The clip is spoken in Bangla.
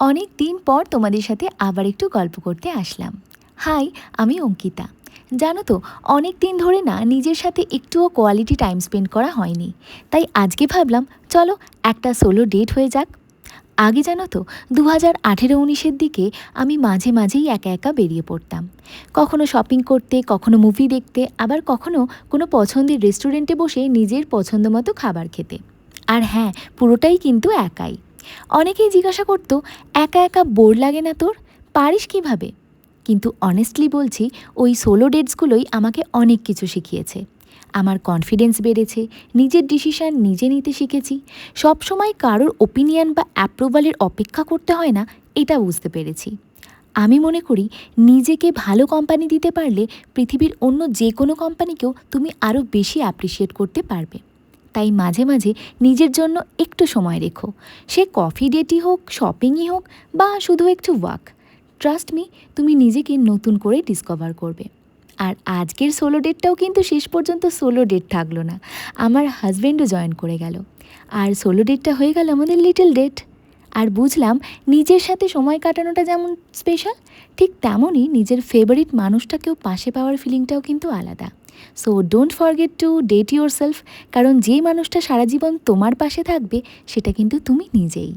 অনেক দিন পর তোমাদের সাথে আবার একটু গল্প করতে আসলাম। হাই, আমি অঙ্কিতা। জানো তো, অনেক দিন ধরে না নিজের সাথে একটুও কোয়ালিটি টাইম স্পেন্ড করা হয়নি। তাই আজকে ভাবলাম চলো একটা সোলো ডেট হয়ে যাক। আগে জানো তো, 2018-19-এর দিকে আমি মাঝে মাঝেই একা একা বেরিয়ে পড়তাম। কখনো শপিং করতে, কখনো মুভি দেখতে, আবার কখনো কোনো পছন্দের রেস্টুরেন্টে বসে নিজের পছন্দ মতো খাবার খেতে। আর হ্যাঁ, পুরোটাই কিন্তু একাই। অনেকেই জিজ্ঞাসা করতো, একা একা বোর লাগে না তোর, পারিস কিভাবে? কিন্তু অনেস্টলি বলছি, ওই সোলো ডেটসগুলোই আমাকে অনেক কিছু শিখিয়েছে। আমার কনফিডেন্স বেড়েছে, নিজের ডিসিশান নিজে নিতে শিখেছি, সবসময় কারোর ওপিনিয়ন বা অ্যাপ্রুভালের অপেক্ষা করতে হয় না, এটা বুঝতে পেরেছি। আমি মনে করি, নিজেকে ভালো কোম্পানি দিতে পারলে পৃথিবীর অন্য যে কোনো কোম্পানিকেও তুমি আরও বেশি অ্যাপ্রিসিয়েট করতে পারবে। তাই মাঝে মাঝে নিজের জন্য একটু সময় রেখো। সে কফি ডেটই হোক, শপিংই হোক, বা শুধু একটু ওয়াক। ট্রাস্ট মি, তুমি নিজেকে নতুন করে ডিসকভার করবে। আর আজকের সোলো ডেটটাও কিন্তু শেষ পর্যন্ত সোলো ডেট থাকলো না, আমার হাজব্যান্ডও জয়েন করে গেল। আর সোলো ডেটটা হয়ে গেল আমাদের লিটল ডেট। আর বুঝলাম, নিজের সাথে সময় কাটানোটা যেমন স্পেশাল, ঠিক তেমনই নিজের ফেভারিট মানুষটাকেও পাশে পাওয়ার ফিলিংটাও কিন্তু আলাদা। So don't forget to date yourself, কারণ যেই মানুষটা সারা জীবন তোমার পাশে থাকবে সেটা কিন্তু তুমি নিজেই।